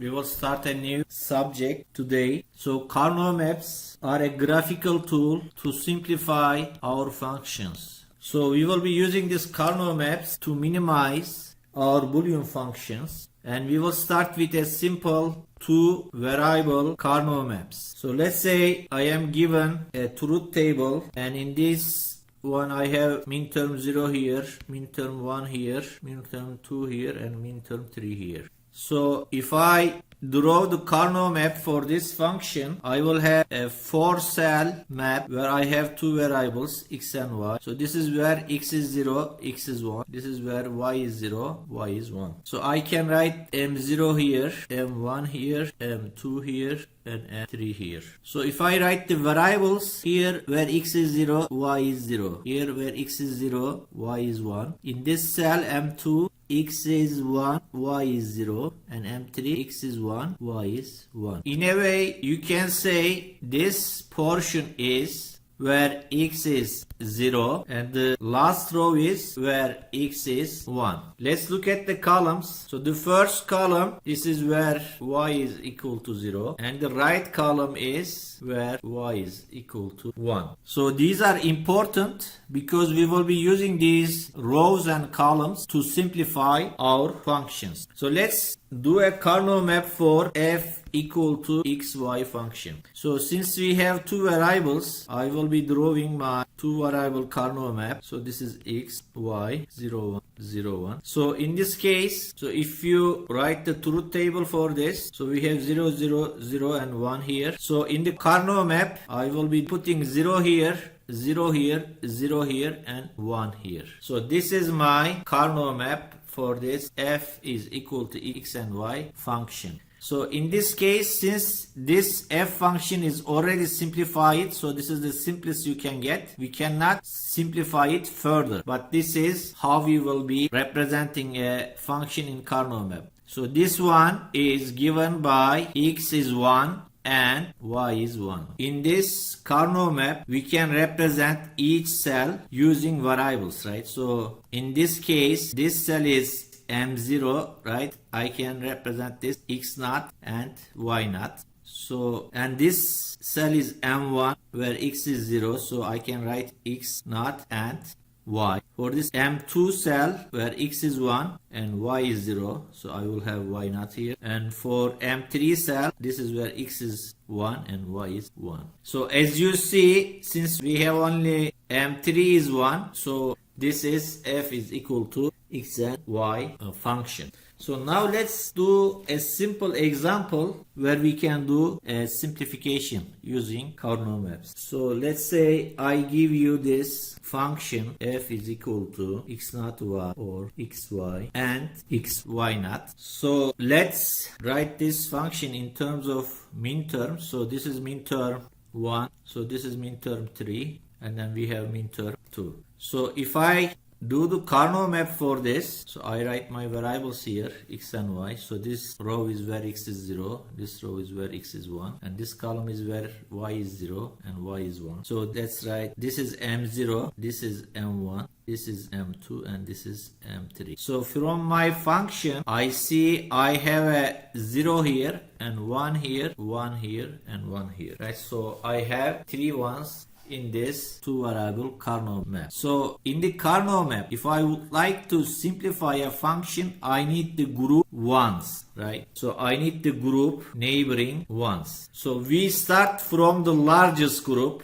we will start a new subject today. So Karnaugh maps are a graphical tool to simplify our functions. So we will be using this Karnaugh maps to minimize our Boolean functions, and we will start with a simple two variable Karnaugh maps. So let's say I am given a truth table, and in this one I have minterm 0 here, minterm 1 here, minterm 2 here, and minterm 3 here. So if I draw the Karnaugh map for this function, I will have a 4-cell map where I have two variables x and y. So this is where x is 0, x is 1. This is where y is 0, y is 1. So I can write m0 here, m1 here, m2 here, and m3 here. So if I write the variables here where x is 0, y is 0. Here where x is 0, y is 1. In this cell m2, x is 1, y is 0, and m3, x is 1, y is 1. In a way, you can say this portion is where x is 0 and the last row is where x is 1. Let's look at the columns. So the first column, this is where y is equal to 0, and the right column is where y is equal to 1. So these are important because we will be using these rows and columns to simplify our functions. So let's do a Karnaugh map for f equal to xy function. So since we have two variables, I will be drawing my two variable Karnaugh map. So this is x, y, 0, 1, 0, 1. So in this case, so if you write the truth table for this, so we have 0, 0, 0 and 1 here. So in the Karnaugh map, I will be putting 0 here, 0 here, 0 here, and 1 here. So this is my Karnaugh map for this f is equal to x and y function. So in this case, since this f function is already simplified, so this is the simplest you can get. We cannot simplify it further, but this is how we will be representing a function in Karnaugh map. So this one is given by x is 1 and y is 1. In this Karnaugh map, we can represent each cell using variables, right? So in this case, this cell is m0, right? I can represent this x0 and y0. So, and this cell is m1 where x is 0, so I can write x0 and y. For this m2 cell where x is 1 and y is 0, so I will have y0 here. And for m3 cell, this is where x is 1 and y is 1. So as you see, since we have only m3 is 1, so this is f is equal to x and y function. So now let's do a simple example where we can do a simplification using Karnaugh maps. So let's say I give you this function f is equal to x0 y or xy and xy0. So let's write this function in terms of minterms. So this is minterm 1, so this is minterm 3, and then we have minterm 2. So if I do the Karnaugh map for this, so I write my variables here, x and y. So this row is where x is 0, this row is where x is 1, and this column is where y is 0 and y is 1. So that's right, this is m0, this is m1, this is m2, and this is m3. So from my function, I see I have a 0 here, and 1 here, 1 here, and 1 here, right? So I have 3 ones in this two variable Karnaugh map. So in the Karnaugh map, if I would like to simplify a function, I need the group ones, right? So I need the group neighboring ones. So we start from the largest group,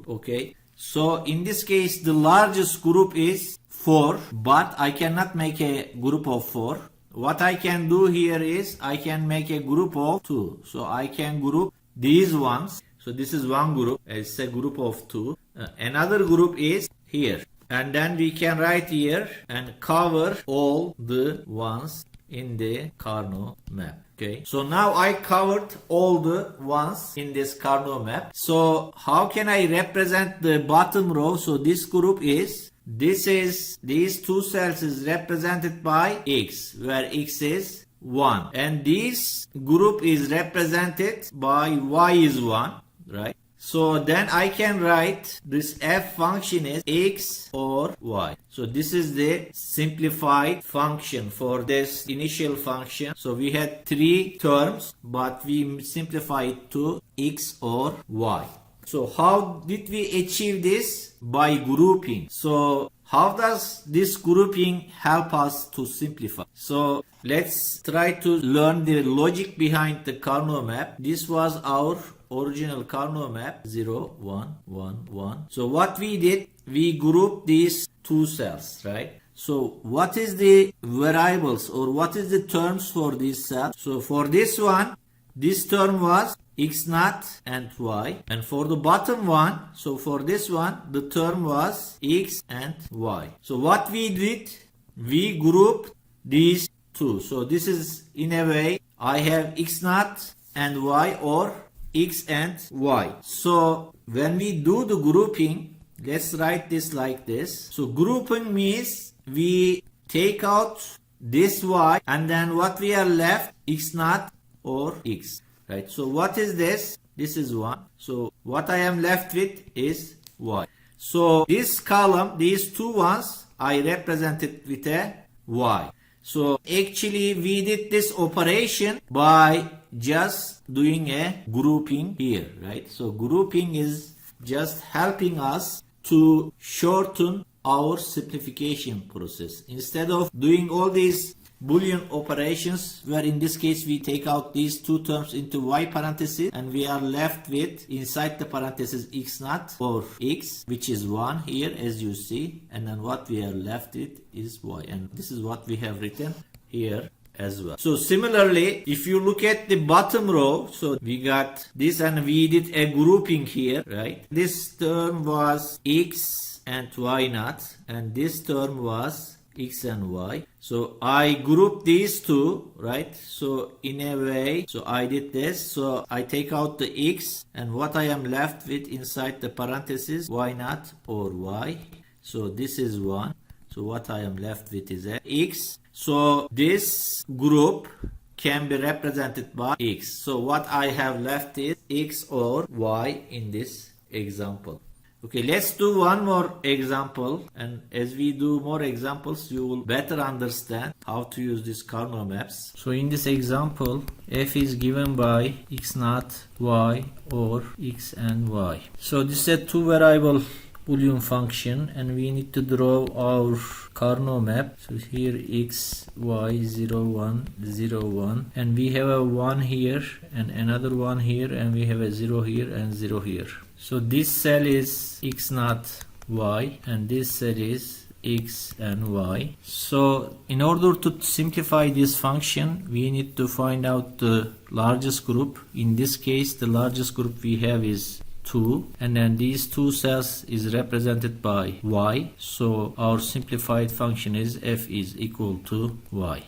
okay? So in this case, the largest group is 4, but I cannot make a group of 4. What I can do here is I can make a group of 2. So I can group these ones. So this is one group, it's a group of 2. Another group is here. And then we can write here and cover all the ones in the Karnaugh map. Okay. So now I covered all the ones in this Karnaugh map. So how can I represent the bottom row? So this group is, these two cells is represented by x, where x is 1. And this group is represented by y is 1. Right? So then I can write this f function is x or y. So this is the simplified function for this initial function. So we had three terms, but we simplify it to x or y. So how did we achieve this? By grouping. So how does this grouping help us to simplify? So let's try to learn the logic behind the Karnaugh map. This was our original Karnaugh map 0, 1, 1, 1. So what we did, we grouped these two cells, right? So what is the variables or what is the terms for this cell? So for this one, this term was x naught and y, and for the bottom one, so for this one, the term was x and y. So what we did, we grouped these two. So this is, in a way, I have x naught and y, or x and y. So when we do the grouping, let's write this like this. So grouping means we take out this y, and then what we are left, x naught or x. Right, so what is this? This is 1. So what I am left with is y. So this column, these two ones, I represented with a y. So actually we did this operation by just doing a grouping here, right? So grouping is just helping us to shorten our simplification process. Instead of doing all these Boolean operations, where in this case we take out these two terms into y parentheses, and we are left with inside the parentheses x naught or x, which is 1 here as you see, and then what we are left with is y, and this is what we have written here as well. So similarly, if you look at the bottom row, so we got this and we did a grouping here, right? This term was x and y naught, and this term was x and y. So I grouped these two, right? So in a way, so I did this. So I take out the x, and what I am left with inside the parentheses, y naught or y. So this is 1. So what I am left with is a x. So this group can be represented by x. So what I have left is x or y in this example. Okay, let's do one more example, and as we do more examples, you will better understand how to use these Karnaugh maps. So in this example, f is given by x naught, y, or x and y. So this is a two variable Boolean function, and we need to draw our Karnaugh map. So here x, y, 0, 1, 0, 1, and we have a 1 here and another 1 here, and we have a 0 here and 0 here. So this cell is x naught, y, and this cell is x and y. So in order to simplify this function, we need to find out the largest group. In this case, the largest group we have is 2, and then these two cells is represented by y. So our simplified function is f is equal to y.